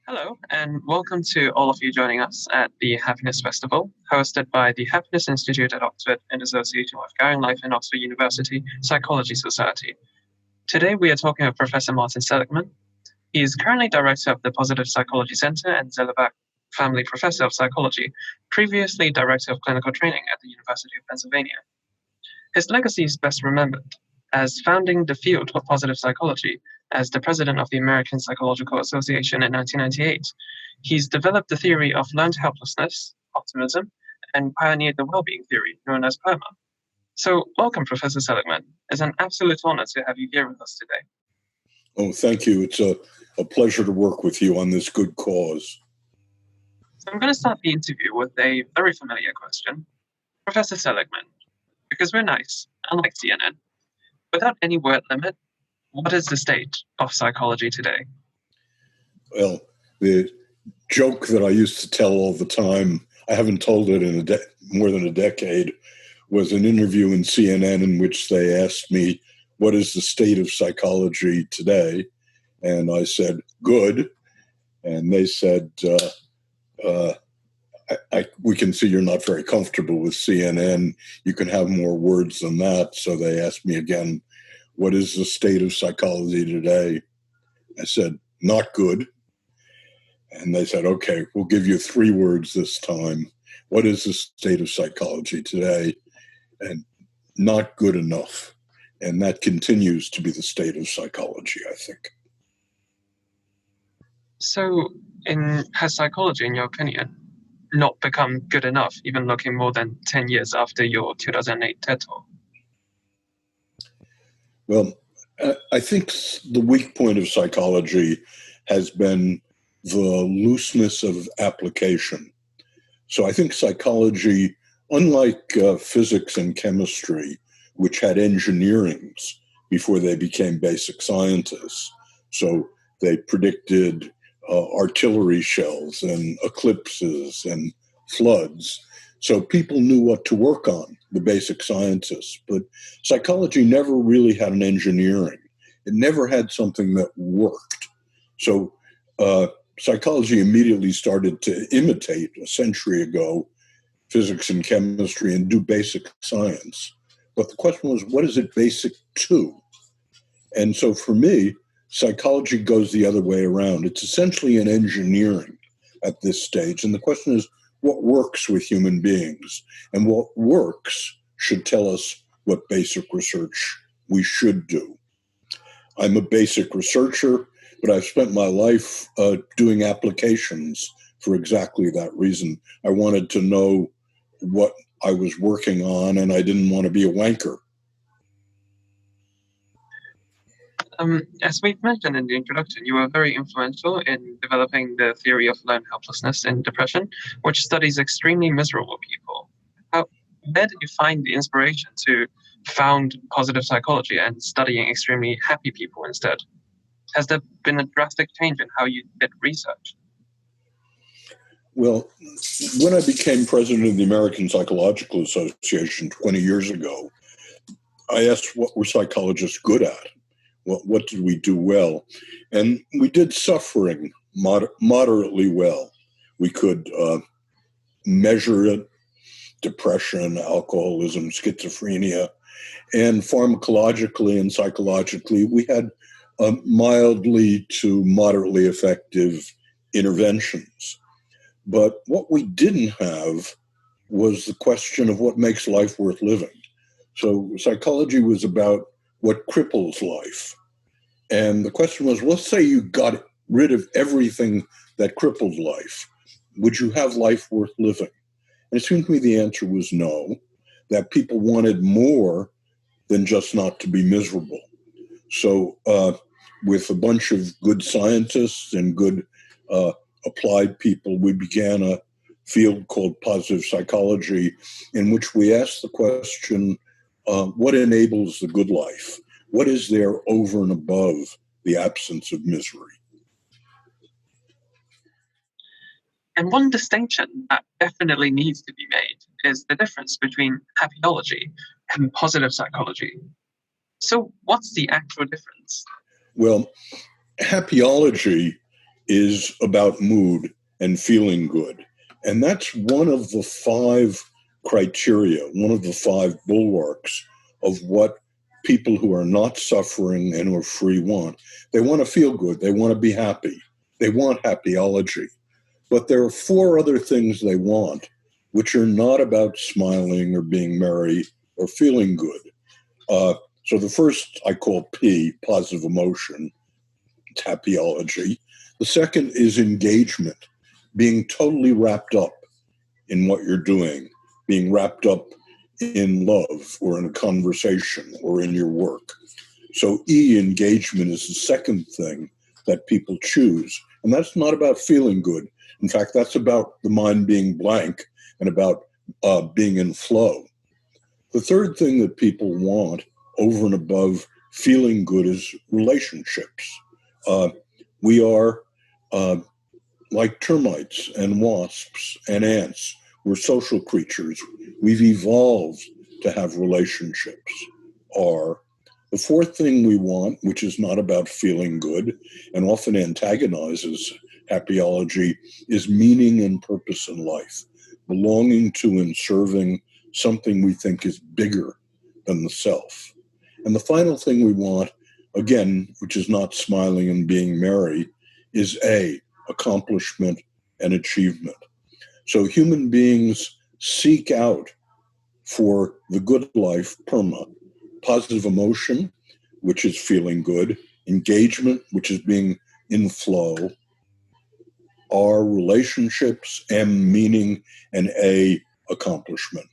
Hello, and welcome to all of you joining us at the Happiness Festival, hosted by the Happiness Institute at Oxford in association with Going Life and Oxford University Psychology Society. Today we are talking with Professor Martin Seligman. He is currently director of the Positive Psychology Center and Zellerbach Family Professor of Psychology, previously director of clinical training at the University of Pennsylvania. His legacy is best remembered as founding the field of positive psychology as the president of the American Psychological Association in 1998. He's developed the theory of learned helplessness, optimism, and pioneered the well-being theory known as PERMA. So welcome, Professor Seligman. It's an absolute honor to have you here with us today. Oh, thank you. It's a pleasure to work with you on this good cause. So I'm going to start the interview with a very familiar question. Professor Seligman, because we're nice, unlike CNN, without any word limit, what is the state of psychology today? Well, the joke that I used to tell all the time, I haven't told it in more than a decade, was an interview in CNN in which they asked me, what is the state of psychology today? And I said, good. And they said, we can see you're not very comfortable with CNN. You can have more words than that. So they asked me again, what is the state of psychology today? I said, not good. And they said, okay, we'll give you 3 words this time. What is the state of psychology today? And not good enough. And that continues to be the state of psychology, I think. So has psychology, in your opinion, not become good enough, even looking more than 10 years after your 2008 TED Talk? Well, I think the weak point of psychology has been the looseness of application. So I think psychology, unlike physics and chemistry, which had engineerings before they became basic scientists, so they predicted artillery shells and eclipses and floods. So people knew what to work on, the basic scientists. But psychology never really had an engineering. It never had something that worked. So psychology immediately started to imitate, a century ago, physics and chemistry and do basic science. But the question was, what is it basic to? And so for me, psychology goes the other way around. It's essentially an engineering at this stage. And the question is, what works with human beings? And what works should tell us what basic research we should do. I'm a basic researcher, but I've spent my life doing applications for exactly that reason. I wanted to know what I was working on, and I didn't want to be a wanker. As we've mentioned in the introduction, you were very influential in developing the theory of learned helplessness in depression, which studies extremely miserable people. Where did you find the inspiration to found positive psychology and studying extremely happy people instead? Has there been a drastic change in how you did research? Well, when I became president of the American Psychological Association 20 years ago, I asked what were psychologists good at? What did we do well? And we did suffering moderately well. We could measure it, depression, alcoholism, schizophrenia, and pharmacologically and psychologically, we had mildly to moderately effective interventions. But what we didn't have was the question of what makes life worth living. So psychology was about what cripples life. And the question was, let's say you got rid of everything that crippled life. Would you have life worth living? And it seemed to me the answer was no, that people wanted more than just not to be miserable. So with a bunch of good scientists and good applied people, we began a field called positive psychology, in which we asked the question, what enables the good life? What is there over and above the absence of misery? And one distinction that definitely needs to be made is the difference between happyology and positive psychology. So what's the actual difference? Well, happyology is about mood and feeling good. And that's one of the 5 criteria, one of the 5 bulwarks of what people who are not suffering and who are free want. They want to feel good. They want to be happy. They want happyology. But there are 4 other things they want, which are not about smiling or being merry or feeling good. So the first I call P, positive emotion. It's happyology. The second is engagement, being totally wrapped up in what you're doing, being wrapped up in love or in a conversation or in your work. So E, engagement, is the second thing that people choose. And that's not about feeling good. In fact, that's about the mind being blank and about being in flow. The third thing that people want over and above feeling good is relationships. We are like termites and wasps and ants. We're social creatures. We've evolved to have relationships. The fourth thing we want, which is not about feeling good and often antagonizes happyology, is meaning and purpose in life, belonging to and serving something we think is bigger than the self. And the final thing we want, again, which is not smiling and being merry, is A, accomplishment and achievement. So human beings seek out for the good life, PERMA, positive emotion, which is feeling good, engagement, which is being in flow, R, relationships, M, meaning, and A, accomplishment.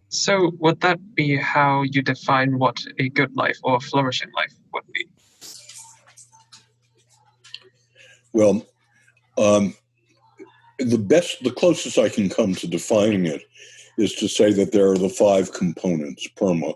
So would that be how you define what a good life or a flourishing life would be? Well, the closest I can come to defining it is to say that there are the 5 components: PERMA,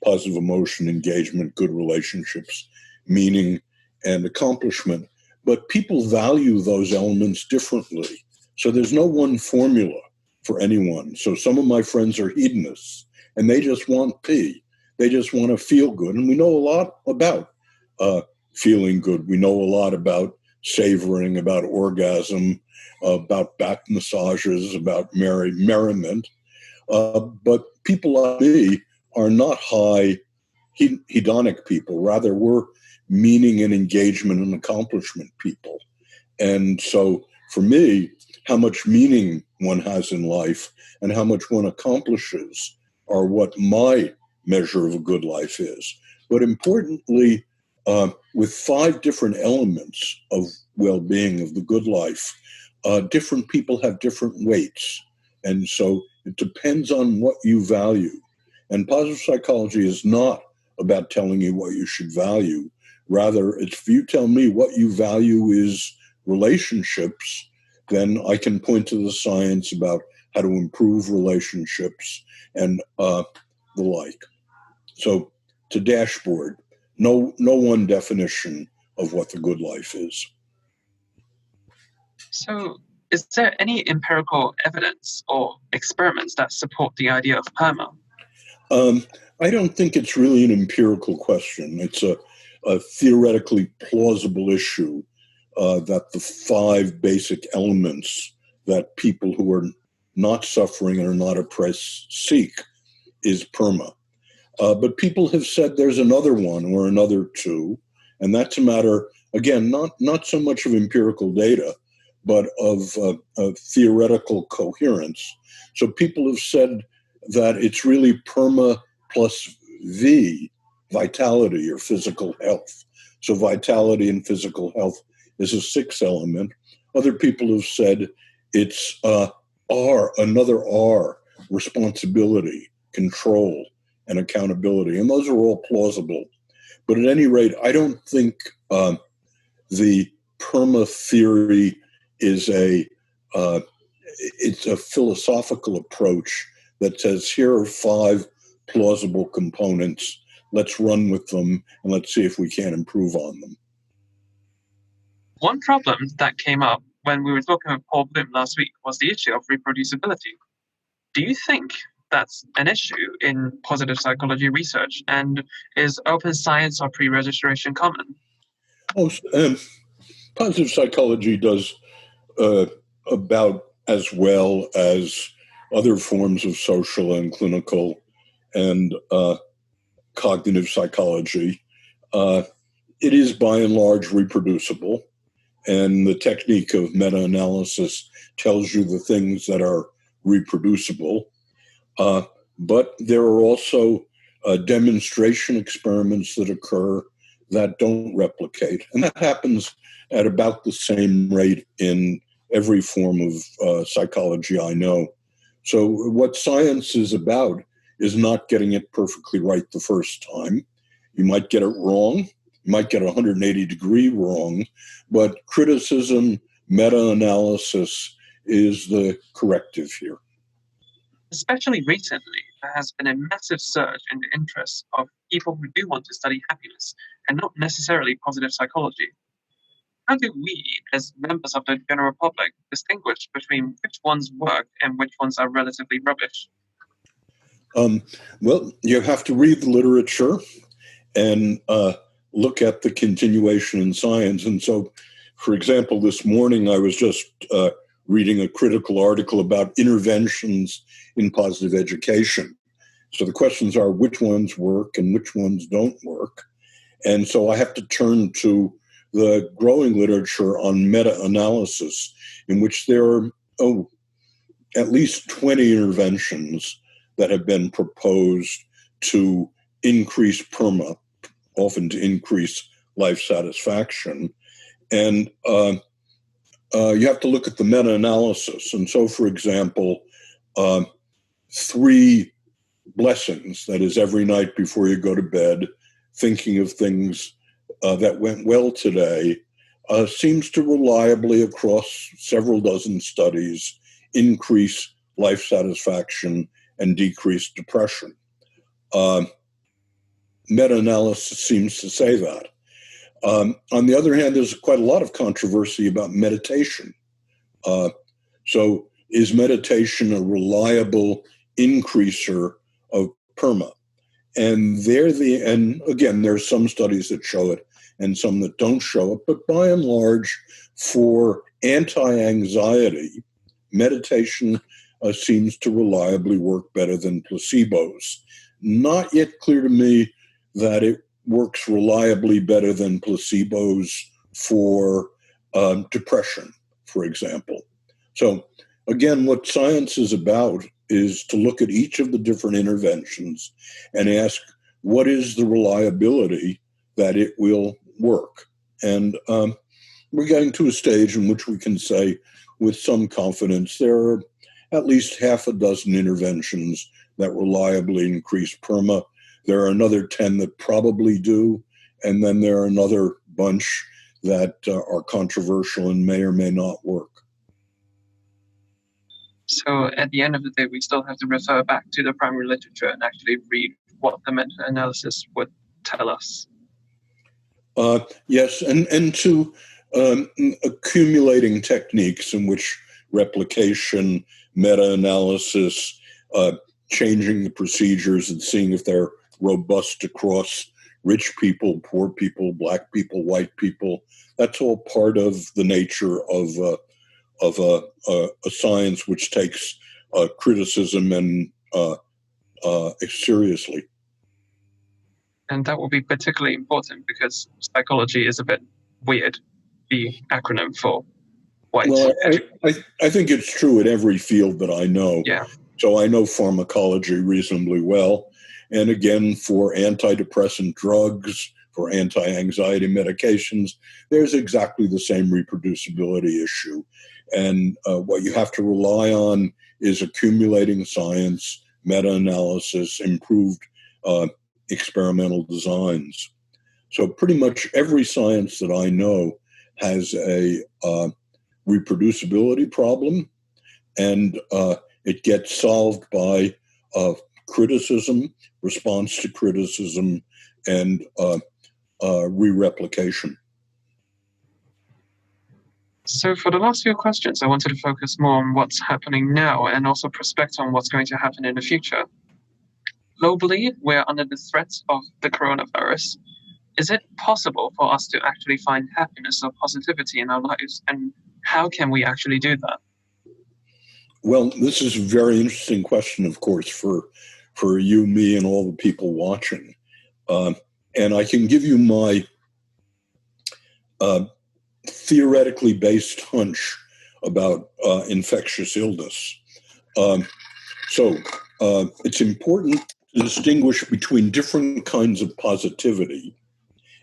positive emotion, engagement, good relationships, meaning, and accomplishment. But people value those elements differently. So there's no one formula for anyone. So some of my friends are hedonists, and they just want P. They just want to feel good. And we know a lot about feeling good. We know a lot about savoring, about orgasm, about back massages, about merriment. But people like me are not high hedonic people. Rather, we're meaning and engagement and accomplishment people. And so for me, how much meaning one has in life and how much one accomplishes are what my measure of a good life is. But importantly, with 5 different elements of well-being, of the good life, different people have different weights. And so it depends on what you value. And positive psychology is not about telling you what you should value. Rather, it's if you tell me what you value is relationships, then I can point to the science about how to improve relationships and the like. So to dashboard, no one definition of what the good life is. So is there any empirical evidence or experiments that support the idea of PERMA? I don't think it's really an empirical question. It's a theoretically plausible issue that the 5 basic elements that people who are not suffering and are not oppressed seek is PERMA. But people have said there's another one or another 2, and that's a matter, again, not so much of empirical data, but of theoretical coherence. So people have said that it's really PERMA plus V, vitality or physical health. So vitality and physical health is a 6th element. Other people have said it's R, another R, responsibility, control, and accountability. And those are all plausible. But at any rate, I don't think the PERMA theory is it's a philosophical approach that says, here are 5 plausible components. Let's run with them and let's see if we can improve on them. One problem that came up when we were talking with Paul Bloom last week was the issue of reproducibility. Do you think that's an issue in positive psychology research? And is open science or pre-registration common? Positive psychology does uh, about as well as other forms of social and clinical and cognitive psychology. Uh, it is by and large reproducible, and the technique of meta-analysis tells you the things that are reproducible. Uh, but there are also demonstration experiments that occur that don't replicate. And that happens at about the same rate in every form of psychology I know. So, what science is about is not getting it perfectly right the first time. You might get it wrong, you might get 180-degree wrong, but criticism, meta analysis is the corrective here. Especially recently, there has been a massive surge in the interest of people who do want to study happiness and not necessarily positive psychology. How do we, as members of the general public, distinguish between which ones work and which ones are relatively rubbish? Well, you have to read the literature and look at the continuation in science. And so, for example, this morning I was just reading a critical article about interventions in positive education. So the questions are which ones work and which ones don't work. And so I have to turn to the growing literature on meta-analysis, in which there are, at least 20 interventions that have been proposed to increase PERMA, often to increase life satisfaction. And you have to look at the meta-analysis. And so, for example, 3 blessings, that is, every night before you go to bed, thinking of things that went well today, seems to reliably, across several dozen studies, increase life satisfaction and decrease depression. Meta-analysis seems to say that. On the other hand, there's quite a lot of controversy about meditation. So is meditation a reliable increaser of PERMA? And again, there's some studies that show it and some that don't show it, but by and large, for anti-anxiety, meditation seems to reliably work better than placebos. Not yet clear to me that it works reliably better than placebos for depression, for example. So again, what science is about is to look at each of the different interventions and ask, what is the reliability that it will work? And we're getting to a stage in which we can say with some confidence there are at least half a dozen interventions that reliably increase PERMA. There are another 10 that probably do, and then there are another bunch that are controversial and may or may not work. So at the end of the day, we still have to refer back to the primary literature and actually read what the meta-analysis would tell us. Yes, and to accumulating techniques in which replication, meta-analysis, changing the procedures and seeing if they're robust across rich people, poor people, black people, white people. That's all part of the nature of a science which takes criticism and seriously. And that will be particularly important because psychology is a bit weird, the acronym for white. Well, I think it's true in every field that I know. Yeah. So I know pharmacology reasonably well. And again, for antidepressant drugs, for anti-anxiety medications, there's exactly the same reproducibility issue. And what you have to rely on is accumulating science, meta-analysis, improved experimental designs. So pretty much every science that I know has a reproducibility problem, and it gets solved by criticism, response to criticism, and re-replication. So for the last few questions, I wanted to focus more on what's happening now and also prospect on what's going to happen in the future. Globally, we're under the threat of the coronavirus. is it possible for us to actually find happiness or positivity in our lives? And how can we actually do that? Well, this is a very interesting question, of course, for you, me, and all the people watching. And I can give you my theoretically based hunch about infectious illness. So it's important to distinguish between different kinds of positivity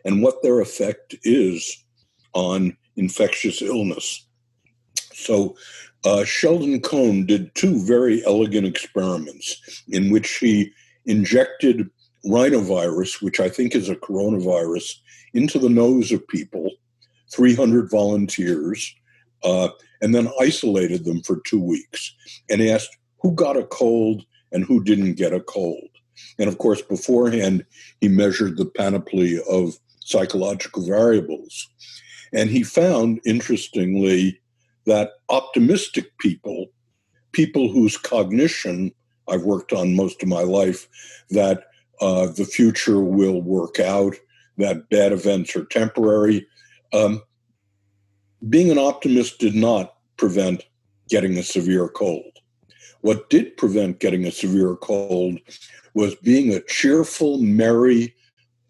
and what their effect is on infectious illness. So Sheldon Cohn did two very elegant experiments in which he injected rhinovirus, which I think is a coronavirus, into the nose of people, 300 volunteers, and then isolated them for 2 weeks and asked who got a cold and who didn't get a cold. And of course, beforehand, he measured the panoply of psychological variables. And he found, interestingly, that optimistic people, people whose cognition I've worked on most of my life, that the future will work out, that bad events are temporary. Being an optimist did not prevent getting a severe cold. What did prevent getting a severe cold was being a cheerful, merry,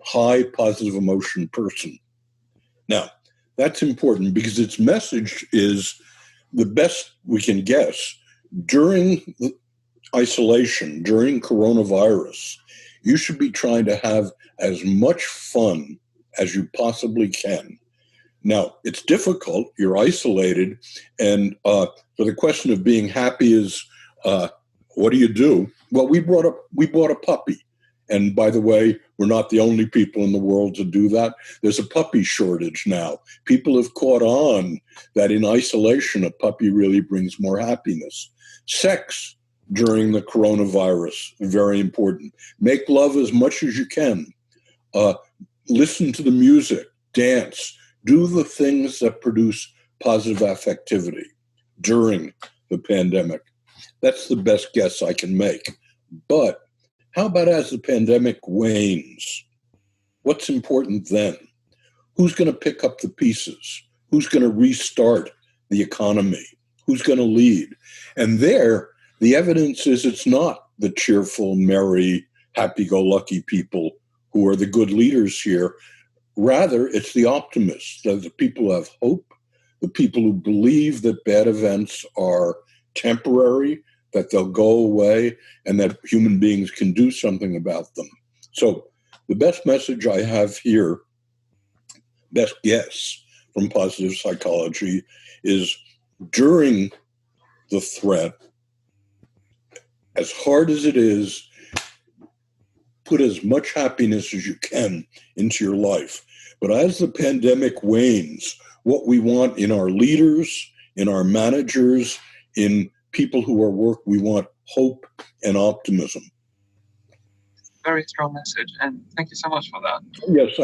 high positive emotion person. Now, that's important because its message is the best we can guess. During isolation, during coronavirus, you should be trying to have as much fun as you possibly can. Now, it's difficult. You're isolated. And for the question of being happy is, what do you do? Well, we bought a puppy. And by the way, we're not the only people in the world to do that. There's a puppy shortage now. People have caught on that in isolation, a puppy really brings more happiness. Sex during the coronavirus, very important. Make love as much as you can. Listen to the music, dance, do the things that produce positive affectivity during the pandemic. That's the best guess I can make. But how about as the pandemic wanes? What's important then? Who's going to pick up the pieces? Who's going to restart the economy? Who's going to lead? And there, the evidence is it's not the cheerful, merry, happy-go-lucky people who are the good leaders here. Rather, it's the optimists, the people who have hope, the people who believe that bad events are temporary, that they'll go away, and that human beings can do something about them. So the best message I have here, best guess from positive psychology, is during the threat, as hard as it is, put as much happiness as you can into your life. But as the pandemic wanes, what we want in our leaders, in our managers, in people who are work, we want hope and optimism. Very strong message, and thank you so much for that. Yes,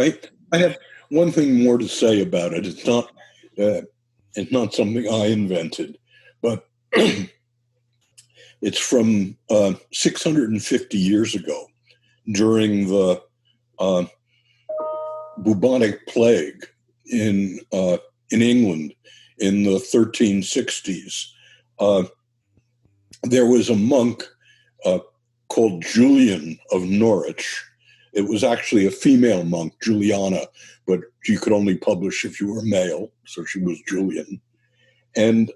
I have one thing more to say about it. It's not something I invented, but it's from 650 years ago during the bubonic plague in England in the 1360s. There was a monk called Julian of Norwich. It was actually a female monk, Juliana, but you could only publish if you were male, so she was Julian. And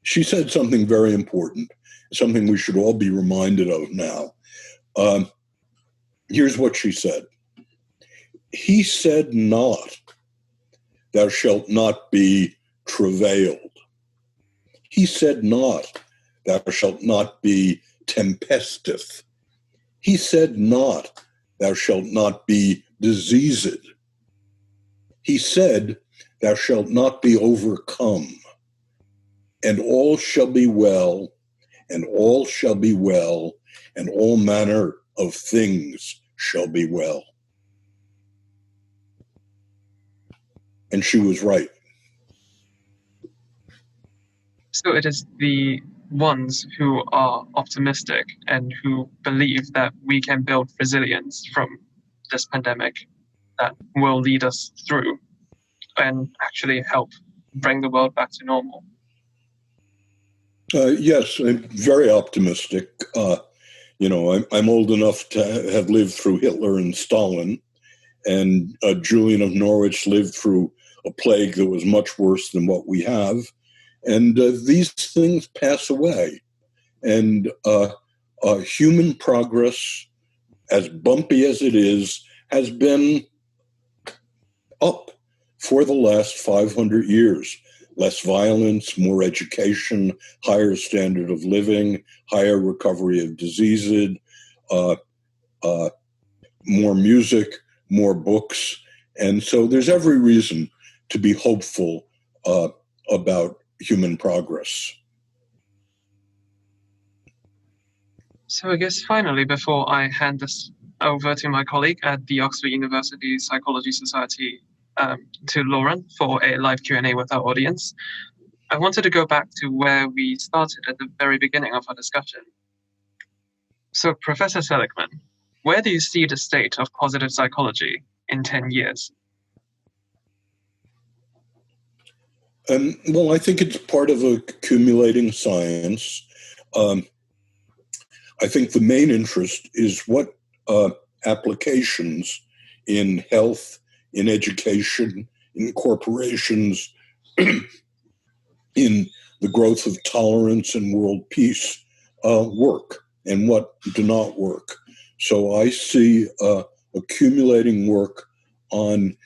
she said something very important, something we should all be reminded of now. Here's what she said. He said not, thou shalt not be travailed. He said not, thou shalt not be tempesteth. He said not, thou shalt not be diseased. He said, thou shalt not be overcome. And all shall be well, and all shall be well, and all manner of things shall be well. And she was right. So it is the ones who are optimistic and who believe that we can build resilience from this pandemic that will lead us through and actually help bring the world back to normal? Yes, I'm very optimistic. I'm old enough to have lived through Hitler and Stalin, and Julian of Norwich lived through a plague that was much worse than what we have. And these things pass away. And human progress, as bumpy as it is, has been up for the last 500 years. Less violence, more education, higher standard of living, higher recovery of diseases, more music, more books. And so there's every reason to be hopeful about human progress. So I guess finally, before I hand this over to my colleague at the Oxford University Psychology Society, to Lauren for a live Q&A with our audience, I wanted to go back to where we started at the very beginning of our discussion. So Professor Seligman, where do you see the state of positive psychology in 10 years? Well, I think it's part of accumulating science. I think the main interest is what applications in health, in education, in corporations, in the growth of tolerance and world peace work and what do not work. So I see accumulating work on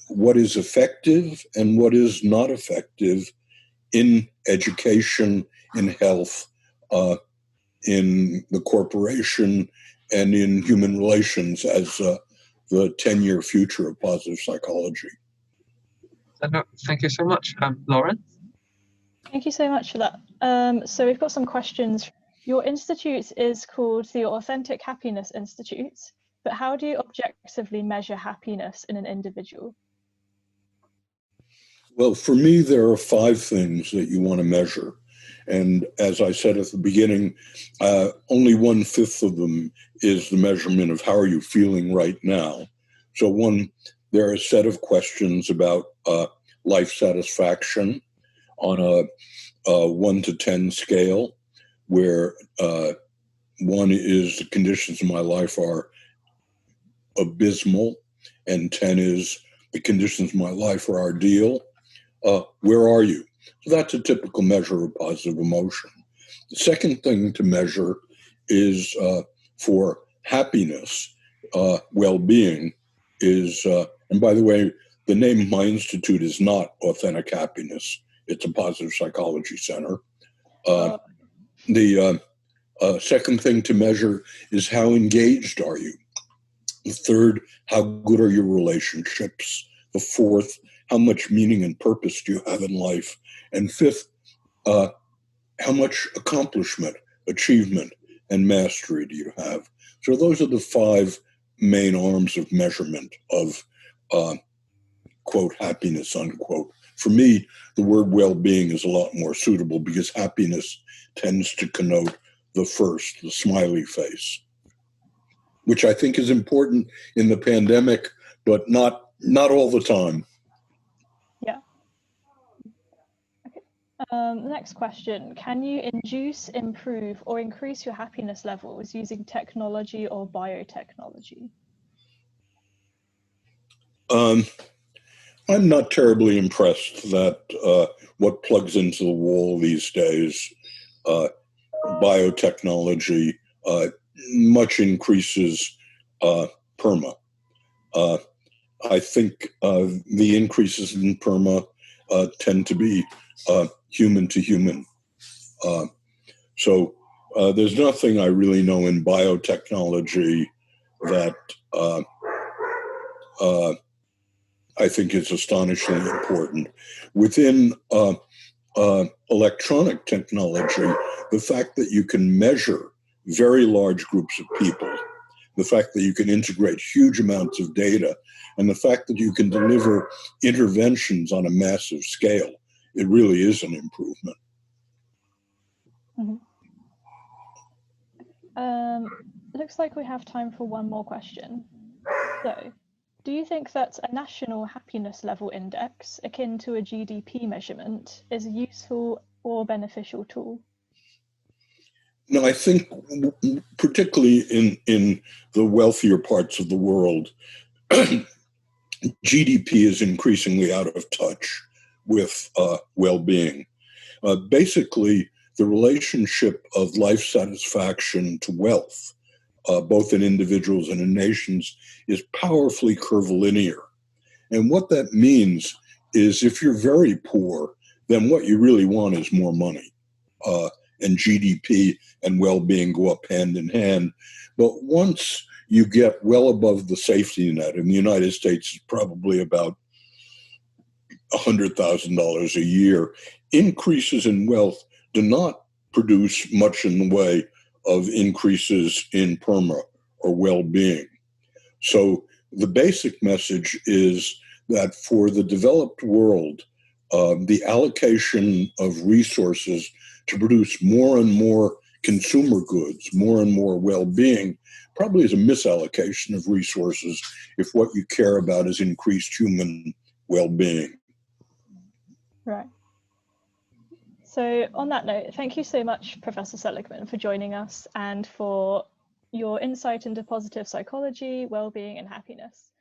what is effective and what is not effective in education, in health, in the corporation, and in human relations as the 10-year future of positive psychology. Thank you so much. Lauren? Thank you so much for that. So we've got some questions. Your institute is called the Authentic Happiness Institute, but how do you objectively measure happiness in an individual? Well, for me, there are 5 things that you want to measure. And as I said at the beginning, only 1/5 of them is the measurement of how are you feeling right now. So there are a set of questions about life satisfaction on a 1 to 10 scale, where 1 is the conditions of my life are abysmal, and 10 is the conditions of my life are ideal. Where are you? So that's a typical measure of positive emotion. The second thing to measure is for happiness, well-being is, and by the way, the name of my institute is not Authentic Happiness. It's a positive psychology center. The second thing to measure is how engaged are you? The third, how good are your relationships? The fourth, how much meaning and purpose do you have in life? And fifth, how much accomplishment, achievement, and mastery do you have? So those are the 5 main arms of measurement of, quote, happiness, unquote. For me, the word well-being is a lot more suitable because happiness tends to connote the first, the smiley face, which I think is important in the pandemic, but not all the time. Yeah. Okay. Next question. Can you induce, improve, or increase your happiness levels using technology or biotechnology? I'm not terribly impressed that what plugs into the wall these days, biotechnology, much increases PERMA. I think the increases in PERMA tend to be human to human. So there's nothing I really know in biotechnology that I think is astonishingly important. Within electronic technology, the fact that you can measure very large groups of people, the fact that you can integrate huge amounts of data, and the fact that you can deliver interventions on a massive scale, it really is an improvement. Mm-hmm. Looks like we have time for one more question. So, Do you think that a national happiness level index, akin to a GDP measurement, is a useful or beneficial tool? No, I think particularly in the wealthier parts of the world, GDP is increasingly out of touch with well-being. Basically, the relationship of life satisfaction to wealth, both in individuals and in nations, is powerfully curvilinear. And what that means is if you're very poor, then what you really want is more money. And GDP and well-being go up hand in hand. But once you get well above the safety net, in the United States, it's probably about $100,000 a year, increases in wealth do not produce much in the way of increases in PERMA or well-being. So the basic message is that for the developed world, the allocation of resources to produce more and more consumer goods, more and more well-being, probably is a misallocation of resources if what you care about is increased human well-being. Right. So on that note, thank you so much, Professor Seligman, for joining us and for your insight into positive psychology, well-being, and happiness.